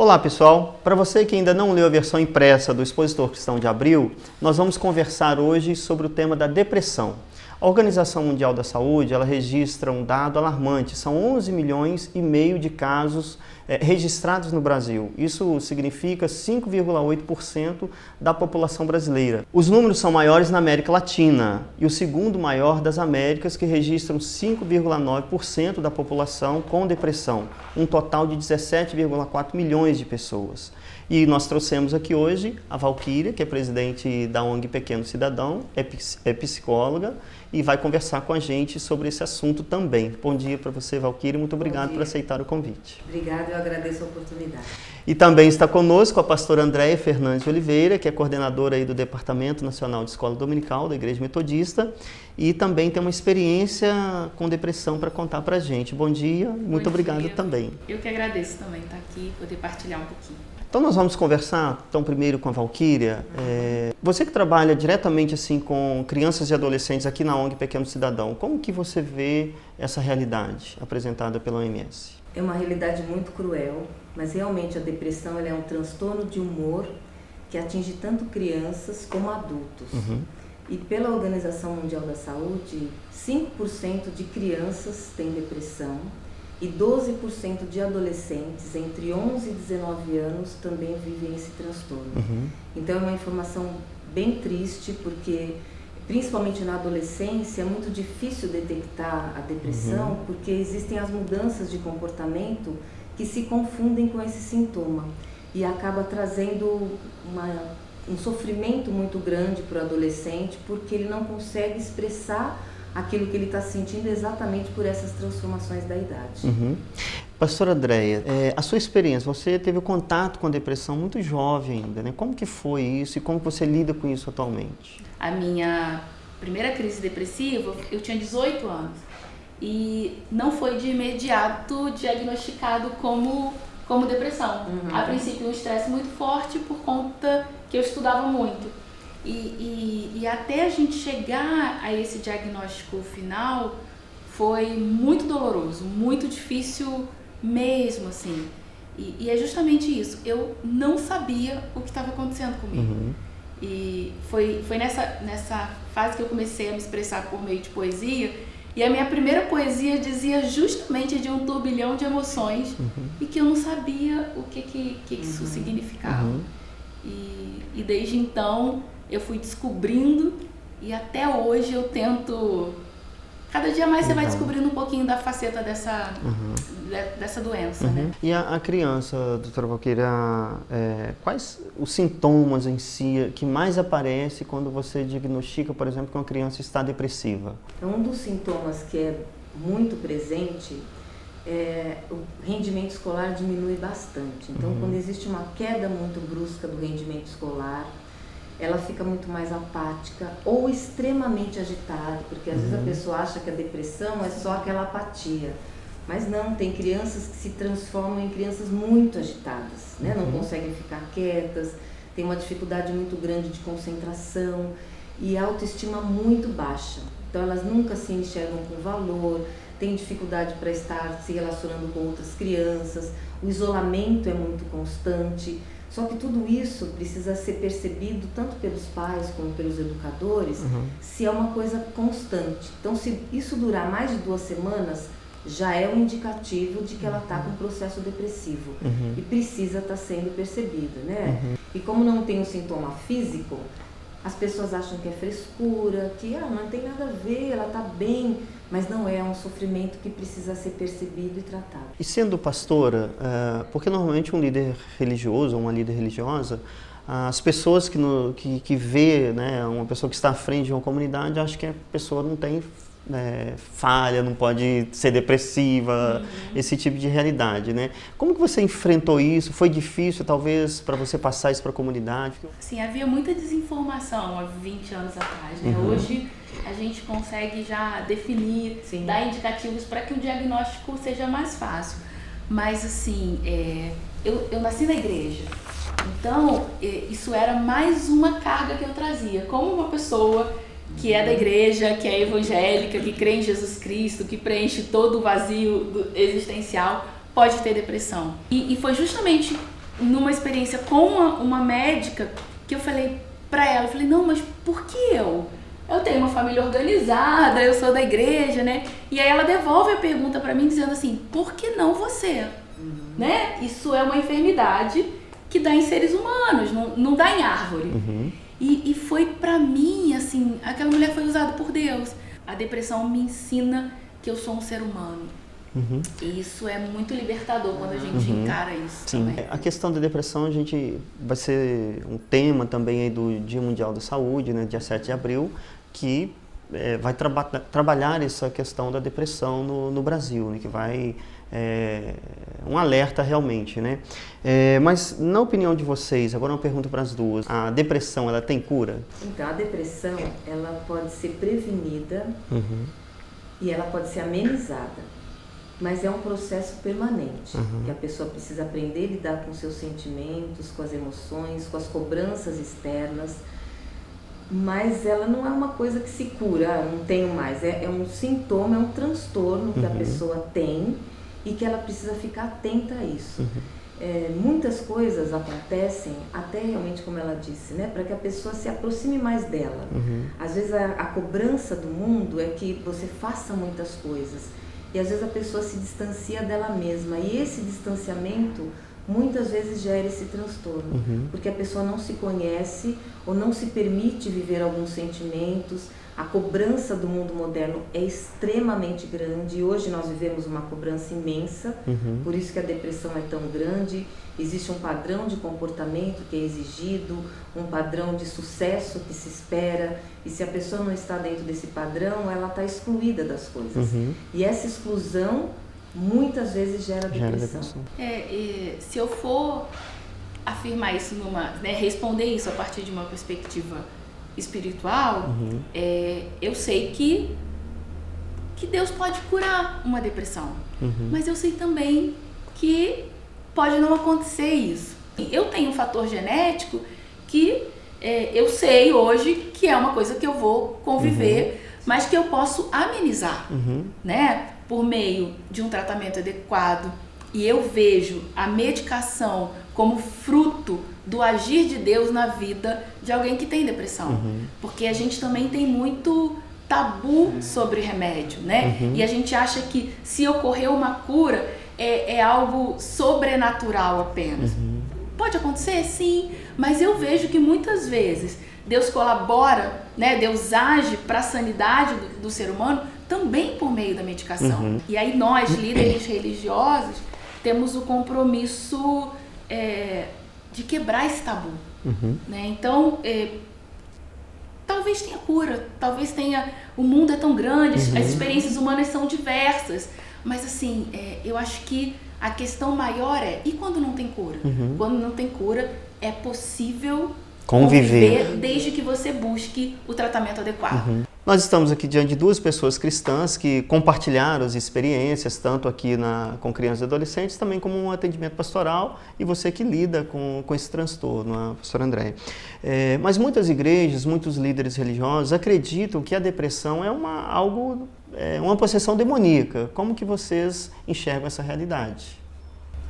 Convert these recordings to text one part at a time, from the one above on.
Olá pessoal, para você que ainda não leu a versão impressa do Expositor Cristão de Abril, nós vamos conversar hoje sobre o tema da depressão. A Organização Mundial da Saúde, ela registra um dado alarmante, são 11 milhões e meio de casos registrados no Brasil. Isso significa 5,8% da população brasileira. Os números são maiores na América Latina e o segundo maior das Américas, que registram 5,9% da população com depressão, um total de 17,4 milhões de pessoas. E nós trouxemos aqui hoje a Valquíria, que é presidente da ONG Pequeno Cidadão, é psicóloga e vai conversar com a gente sobre esse assunto também. Bom dia para você, Valquíria, muito obrigado por aceitar o convite. Obrigada, eu agradeço a oportunidade. E também está conosco a pastora Andréia Fernandes de Oliveira, que é coordenadora aí do Departamento Nacional de Escola Dominical da Igreja Metodista e também tem uma experiência com depressão para contar para a gente. Bom dia, muito obrigado também. Eu que agradeço também estar aqui, poder partilhar um pouquinho. Então nós vamos conversar, primeiro com a Valquíria. Você que trabalha diretamente assim com crianças e adolescentes aqui na ONG Pequeno Cidadão, como que você vê essa realidade apresentada pela OMS? É uma realidade muito cruel, mas realmente a depressão ela é um transtorno de humor que atinge tanto crianças como adultos. E pela Organização Mundial da Saúde, 5% de crianças têm depressão e 12% de adolescentes entre 11 e 19 anos também vivem esse transtorno. Então é uma informação bem triste, porque principalmente na adolescência é muito difícil detectar a depressão, porque existem as mudanças de comportamento que se confundem com esse sintoma e acaba trazendo um sofrimento muito grande para o adolescente, porque ele não consegue expressar aquilo que ele está sentindo exatamente por essas transformações da idade. Pastora Andréia, a sua experiência, você teve contato com a depressão muito jovem ainda, né? Como que foi isso e como você lida com isso atualmente? A minha primeira crise depressiva, eu tinha 18 anos e não foi de imediato diagnosticado como depressão. A princípio, um estresse muito forte por conta que eu estudava muito. E até a gente chegar a esse diagnóstico final foi muito doloroso, muito difícil mesmo, assim. E é justamente isso, eu não sabia o que estava acontecendo comigo. E foi nessa fase que eu comecei a me expressar por meio de poesia, e a minha primeira poesia dizia justamente de um turbilhão de emoções e que eu não sabia o que isso significava. E desde então eu fui descobrindo e até hoje eu tento... Cada dia mais você vai descobrindo um pouquinho da faceta dessa doença, né? E a criança, doutora Valquíria, quais os sintomas em si que mais aparecem quando você diagnostica, por exemplo, que uma criança está depressiva? Um dos sintomas que é muito presente o rendimento escolar diminui bastante. Então, quando existe uma queda muito brusca do rendimento escolar, ela fica muito mais apática ou extremamente agitada, porque às vezes a pessoa acha que a depressão é só aquela apatia. Mas não, tem crianças que se transformam em crianças muito agitadas, né? Não conseguem ficar quietas, tem uma dificuldade muito grande de concentração e a autoestima muito baixa. Então elas nunca se enxergam com valor, têm dificuldade para estar se relacionando com outras crianças, o isolamento é muito constante. Só que tudo isso precisa ser percebido tanto pelos pais como pelos educadores, se é uma coisa constante. Então, se isso durar mais de 2 semanas, já é um indicativo de que ela está com um processo depressivo e precisa estar sendo percebida, né? E como não tem um sintoma físico, as pessoas acham que é frescura, que não tem nada a ver, ela está bem, mas não é um sofrimento que precisa ser percebido e tratado. E sendo pastora, porque normalmente um líder religioso ou uma líder religiosa, as pessoas que vê, né, uma pessoa que está à frente de uma comunidade, acham que a pessoa não tem falha, não pode ser depressiva, esse tipo de realidade, né? Como que você enfrentou isso? Foi difícil, talvez, para você passar isso para a comunidade? Sim, havia muita desinformação há 20 anos atrás, né? Hoje a gente consegue já definir, dar indicativos para que o diagnóstico seja mais fácil. Mas, assim, eu nasci na igreja, então isso era mais uma carga que eu trazia. Como uma pessoa que é da igreja, que é evangélica, que crê em Jesus Cristo, que preenche todo o vazio existencial, pode ter depressão. E foi justamente numa experiência com uma médica, que eu falei pra ela, eu falei, não, mas por que eu? Eu tenho uma família organizada, eu sou da igreja, né? E aí ela devolve a pergunta pra mim dizendo assim, por que não você? Né? Isso é uma enfermidade que dá em seres humanos, não dá em árvore. E foi pra mim, assim, aquela mulher foi usada por Deus. A depressão me ensina que eu sou um ser humano. E isso é muito libertador quando a gente encara isso. Sim. Também. A questão da depressão, a gente vai ser um tema também aí do Dia Mundial da Saúde, né, dia 7 de abril, que vai trabalhar essa questão da depressão no Brasil, né, que vai um alerta realmente, né? Mas na opinião de vocês, agora uma pergunta para as duas, a depressão, ela tem cura? Então, a depressão, ela pode ser prevenida e ela pode ser amenizada, mas é um processo permanente, que a pessoa precisa aprender a lidar com seus sentimentos, com as emoções, com as cobranças externas, mas ela não é uma coisa que se cura, não tenho mais, é um sintoma, é um transtorno que a pessoa tem e que ela precisa ficar atenta a isso. Muitas coisas acontecem, até realmente como ela disse, né, para que a pessoa se aproxime mais dela. Às vezes a cobrança do mundo é que você faça muitas coisas e às vezes a pessoa se distancia dela mesma e esse distanciamento muitas vezes gera esse transtorno, porque a pessoa não se conhece ou não se permite viver alguns sentimentos. A cobrança do mundo moderno é extremamente grande e hoje nós vivemos uma cobrança imensa, por isso que a depressão é tão grande. Existe um padrão de comportamento que é exigido, um padrão de sucesso que se espera, e se a pessoa não está dentro desse padrão, ela está excluída das coisas. E essa exclusão muitas vezes gera depressão. Se eu for afirmar isso responder isso a partir de uma perspectiva espiritual, eu sei que Deus pode curar uma depressão, mas eu sei também que pode não acontecer isso. Eu tenho um fator genético que eu sei hoje que é uma coisa que eu vou conviver, mas que eu posso amenizar, né? Por meio de um tratamento adequado. E eu vejo a medicação como fruto do agir de Deus na vida de alguém que tem depressão. Porque a gente também tem muito tabu sobre remédio, né? E a gente acha que se ocorrer uma cura é algo sobrenatural apenas. Pode acontecer, sim, mas eu vejo que muitas vezes Deus colabora, né? Deus age para a sanidade do ser humano também por meio da medicação. E aí nós, líderes religiosos, temos o compromisso de quebrar esse tabu. Né? Então, talvez tenha cura, talvez tenha... O mundo é tão grande, as experiências humanas são diversas, mas assim, eu acho que a questão maior e quando não tem cura? Quando não tem cura, é possível conviver desde que você busque o tratamento adequado. Nós estamos aqui diante de duas pessoas cristãs que compartilharam as experiências, tanto aqui com crianças e adolescentes, também como um atendimento pastoral, e você que lida com esse transtorno, a pastora Andréia. Mas muitas igrejas, muitos líderes religiosos acreditam que a depressão é uma possessão demoníaca. Como que vocês enxergam essa realidade?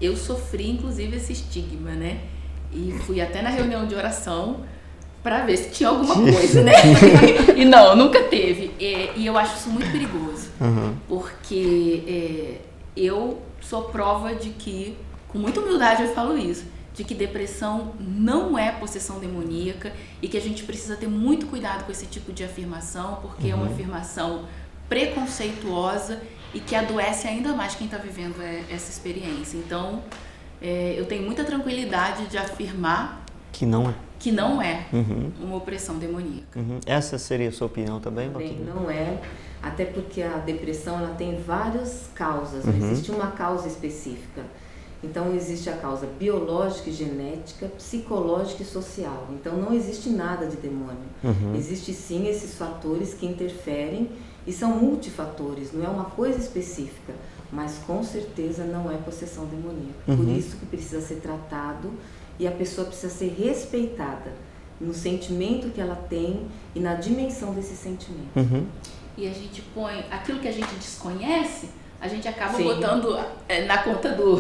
Eu sofri, inclusive, esse estigma, né? E fui até na reunião de oração para ver se tinha alguma coisa, né? E não, nunca teve. E eu acho isso muito perigoso, porque eu sou prova de que, com muita humildade eu falo isso, de que depressão não é possessão demoníaca e que a gente precisa ter muito cuidado com esse tipo de afirmação, porque é uma afirmação preconceituosa e que adoece ainda mais quem está vivendo essa experiência. Então, eu tenho muita tranquilidade de afirmar que não é uma opressão demoníaca. Essa seria a sua opinião também, Bem, não é, até porque a depressão ela tem várias causas, não existe uma causa específica. Então existe a causa biológica e genética, psicológica e social. Então não existe nada de demônio. Existe sim esses fatores que interferem e são multifatores, não é uma coisa específica, mas com certeza não é possessão demoníaca. Por isso que precisa ser tratado e a pessoa precisa ser respeitada no sentimento que ela tem e na dimensão desse sentimento. E a gente põe aquilo que a gente desconhece a gente acaba Sim. botando na conta do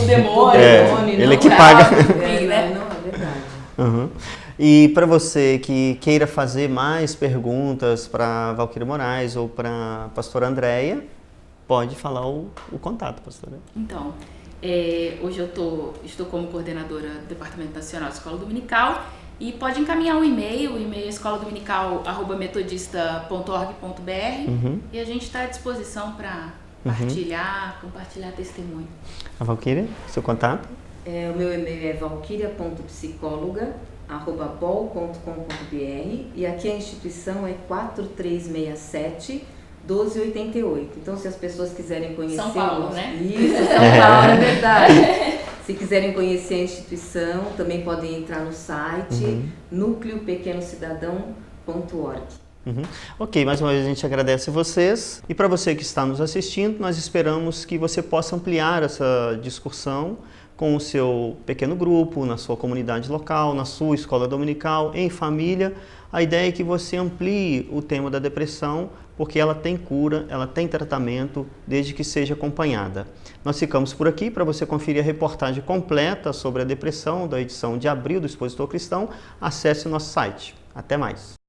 demônio. Ele que não, paga. enfim, né? Não, é verdade. Uhum. E para você que queira fazer mais perguntas para Valquíria Moraes ou para a pastora Andréia, pode falar o contato, pastora. Então, hoje eu estou como coordenadora do Departamento Nacional de Escola Dominical e pode encaminhar o e-mail é escoladominical@metodista.org.br e a gente está à disposição para compartilhar testemunho. A Valquíria, seu contato? O meu e-mail é valquiria.psicóloga@bol.com.br e aqui a instituição é 4367-1288. Então, se as pessoas quiserem conhecer... São Paulo, né? Isso, São Paulo, é verdade. Se quiserem conhecer a instituição, também podem entrar no site núcleopequenocidadão.org. Ok, mais uma vez a gente agradece a vocês. E para você que está nos assistindo, nós esperamos que você possa ampliar essa discussão com o seu pequeno grupo, na sua comunidade local, na sua escola dominical, em família. A ideia é que você amplie o tema da depressão, porque ela tem cura, ela tem tratamento, desde que seja acompanhada. Nós ficamos por aqui. Para você conferir a reportagem completa sobre a depressão da edição de abril do Expositor Cristão, acesse o nosso site. Até mais!